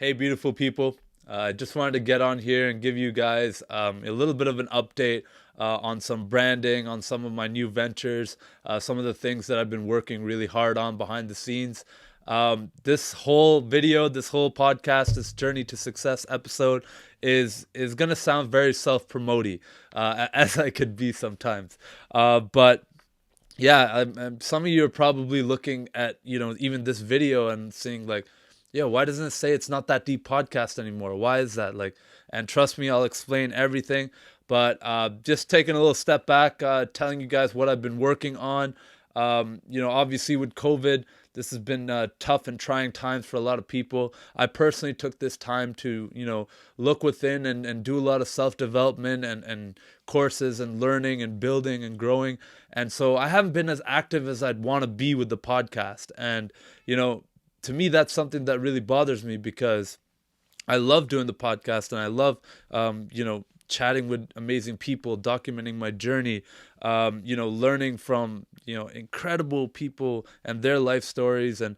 Hey, beautiful people. I just wanted to get on here and give you guys a little bit of an update on some branding, on some of my new ventures, some of the things that I've been working really hard on behind the scenes. This whole video, this whole podcast, this journey to success episode is gonna sound very self-promoty, as I could be sometimes. But yeah, some of you are probably looking at even this video and seeing like, yeah, why doesn't it say it's not that deep podcast anymore? Why is that? Like, and trust me, I'll explain everything. But just taking a little step back, telling you guys what I've been working on. Obviously with COVID, this has been tough and trying times for a lot of people. I personally took this time to, look within and do a lot of self-development and courses and learning and building and growing. And so I haven't been as active as I'd want to be with the podcast. And, to me, that's something that really bothers me because I love doing the podcast and I love, chatting with amazing people, documenting my journey, learning from, incredible people and their life stories and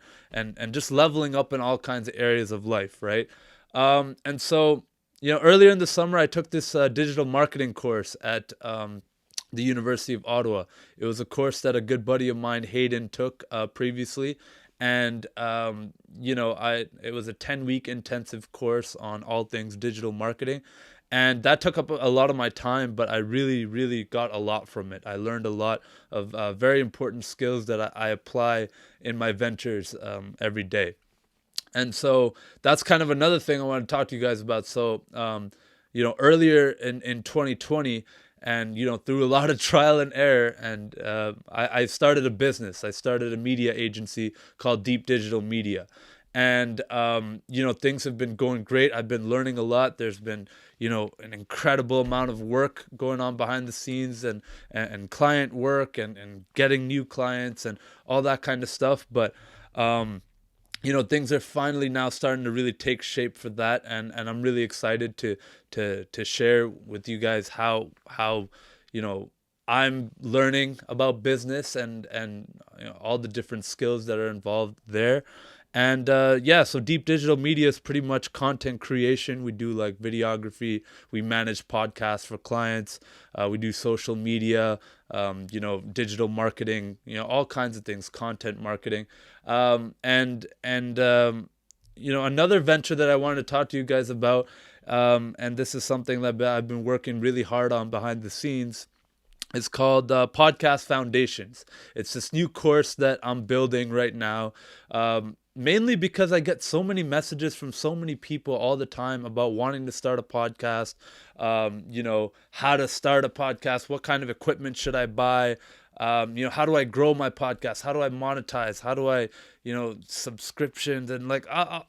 just leveling up in all kinds of areas of life, right? And so, earlier in the summer, I took this digital marketing course at the University of Ottawa. It was a course that a good buddy of mine, Hayden, took previously, and I it was a 10-week intensive course on all things digital marketing, and that took up a lot of my time. But I really, really got a lot from it. I learned a lot of very important skills that I apply in my ventures every day. And so that's kind of another thing I want to talk to you guys about. So, earlier in 2020, and through a lot of trial and error, and I started a business. I started a media agency called Deep Digital Media, and things have been going great. I've been learning a lot. There's been an incredible amount of work going on behind the scenes, and client work, and getting new clients and all that kind of stuff. But things are finally now starting to really take shape for that, and I'm really excited to share with you guys how you know I'm learning about business and all the different skills that are involved there. And yeah, so Deep Digital Media is pretty much content creation. We do like videography, we manage podcasts for clients, we do social media, digital marketing, all kinds of things, content marketing. Another venture that I wanted to talk to you guys about, and this is something that I've been working really hard on behind the scenes. It's called Podcast Foundations. It's this new course that I'm building right now, mainly because I get so many messages from so many people all the time about wanting to start a podcast, how to start a podcast, what kind of equipment should I buy, how do I grow my podcast, how do I monetize, how do I, subscriptions, and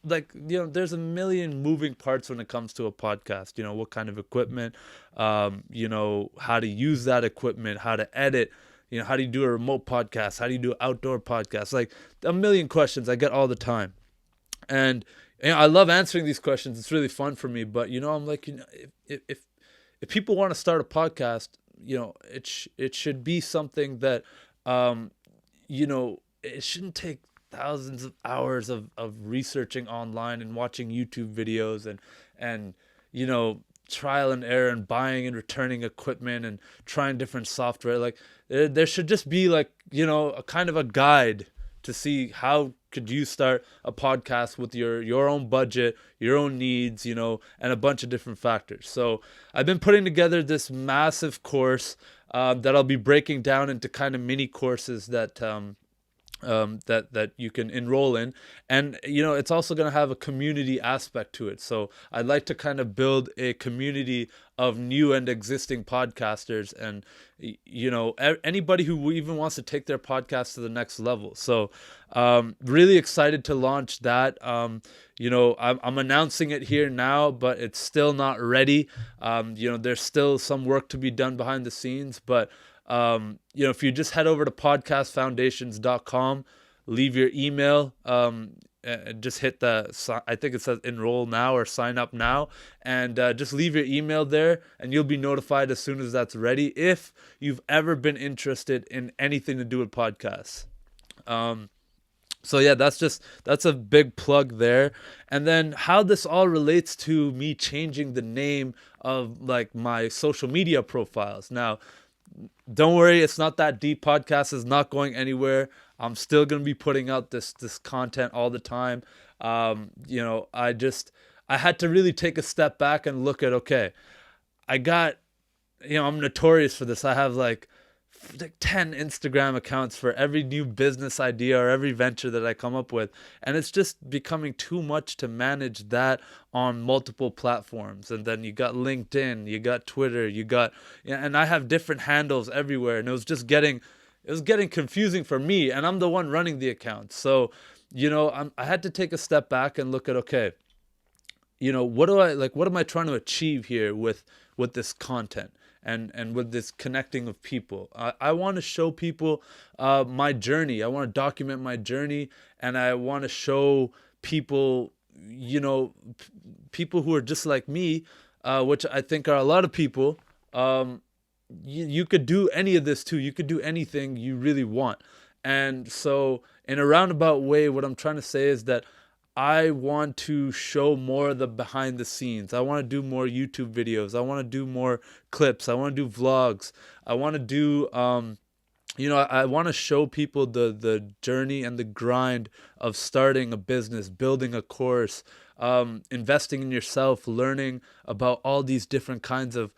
there's a million moving parts when it comes to a podcast. What kind of equipment, how to use that equipment, how to edit, how do you do a remote podcast, how do you do an outdoor podcast, like a million questions I get all the time. And I love answering these questions. It's really fun for me. But I'm like, if people want to start a podcast, it should be something that it shouldn't take thousands of hours of researching online and watching YouTube videos and trial and error and buying and returning equipment and trying different software. Like there should just be like a kind of a guide to see how could you start a podcast with your own budget, your own needs, and a bunch of different factors. So I've been putting together this massive course that I'll be breaking down into kind of mini courses that you can enroll in, and it's also going to have a community aspect to it. So I'd like to kind of build a community of new and existing podcasters, and anybody who even wants to take their podcast to the next level. So really excited to launch that. I'm announcing it here now, but it's still not ready. There's still some work to be done behind the scenes, but if you just head over to podcastfoundations.com, leave your email, just hit I think it says enroll now or sign up now, and just leave your email there, and you'll be notified as soon as that's ready if you've ever been interested in anything to do with podcasts. So yeah, that's a big plug there. And then how this all relates to me changing the name of like my social media profiles. Now, don't worry, it's not that deep. Podcast is not going anywhere. I'm still gonna be putting out this content all the time. I had to really take a step back and look at, okay, I got, I'm notorious for this. I have like 10 Instagram accounts for every new business idea or every venture that I come up with. And it's just becoming too much to manage that on multiple platforms. And then you got LinkedIn, you got Twitter, and I have different handles everywhere. And it was getting confusing for me. And I'm the one running the account. So, I had to take a step back and look at, okay, what am I trying to achieve here with this content and with this connecting of people? I want to show people my journey. I want to document my journey, and I want to show people, people who are just like me, which I think are a lot of people. You could do any of this too. You could do anything you really want. And so, in a roundabout way, what I'm trying to say is that I want to show more of the behind the scenes. I want to do more YouTube videos. I want to do more clips. I want to do vlogs. I want to do, I want to show people the journey and the grind of starting a business, building a course, investing in yourself, learning about all these different kinds of,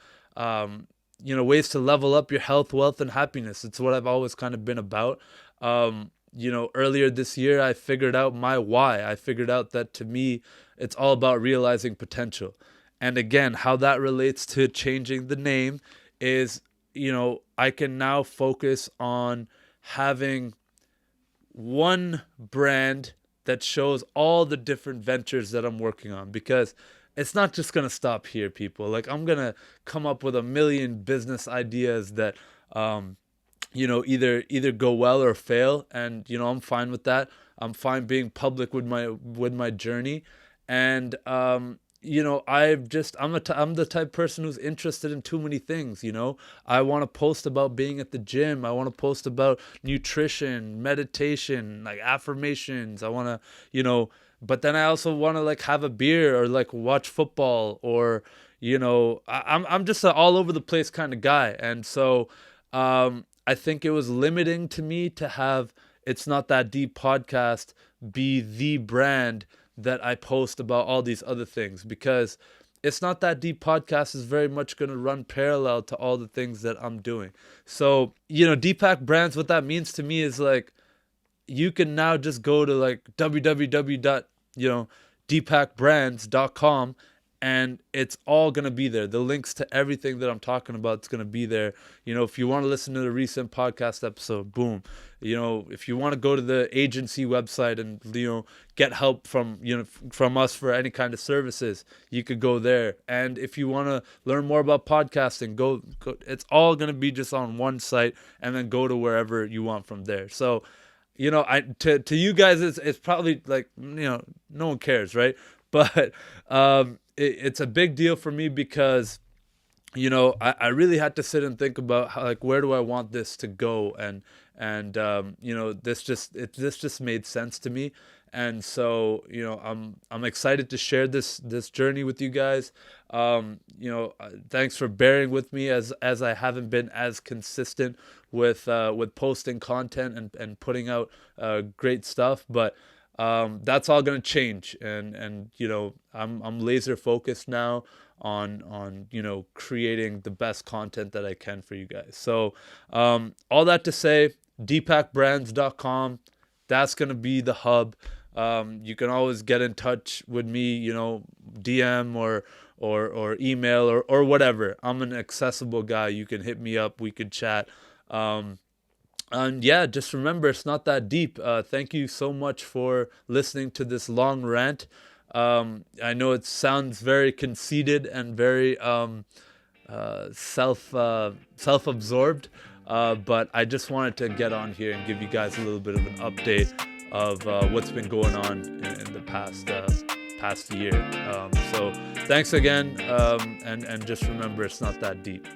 ways to level up your health, wealth, and happiness. It's what I've always kind of been about. Earlier this year, I figured out my why. I figured out that to me, it's all about realizing potential. And again, how that relates to changing the name is, I can now focus on having one brand that shows all the different ventures that I'm working on, because it's not just going to stop here, people. Like, I'm going to come up with a million business ideas that, either go well or fail, and I'm fine with that. I'm fine being public with my journey. And I'm the type of person who's interested in too many things. I want to post about being at the gym. I want to post about nutrition, meditation, like affirmations. I want to, but then I also want to like have a beer or like watch football, or I'm just an all over the place kind of guy. And so I think it was limiting to me to have It's Not That Deep podcast be the brand that I post about all these other things, because It's Not That Deep podcast is very much going to run parallel to all the things that I'm doing. So, Deepak Brands, what that means to me is like, you can now just go to like www.deepakbrands.com, and it's all going to be there. The links to everything that I'm talking about is going to be there. If you want to listen to the recent podcast episode, boom. If you want to go to the agency website and, get help from us for any kind of services, you could go there. And if you want to learn more about podcasting, go. It's all going to be just on one site, and then go to wherever you want from there. So, to you guys, it's probably like, no one cares, right? But it's a big deal for me, because I really had to sit and think about how, like, where do I want this to go, and this just made sense to me. And so I'm excited to share this journey with you guys. Thanks for bearing with me as I haven't been as consistent with posting content and putting out great stuff, but that's all going to change. And I'm laser focused now on creating the best content that I can for you guys. So all that to say, deepakbrands.com, that's going to be the hub. You can always get in touch with me, DM or email or whatever. I'm an accessible guy. You can hit me up. We could chat. And yeah, just remember, it's not that deep. Thank you so much for listening to this long rant. I know it sounds very conceited and very self-absorbed, but I just wanted to get on here and give you guys a little bit of an update of what's been going on in the past year. So thanks again, and just remember, it's not that deep.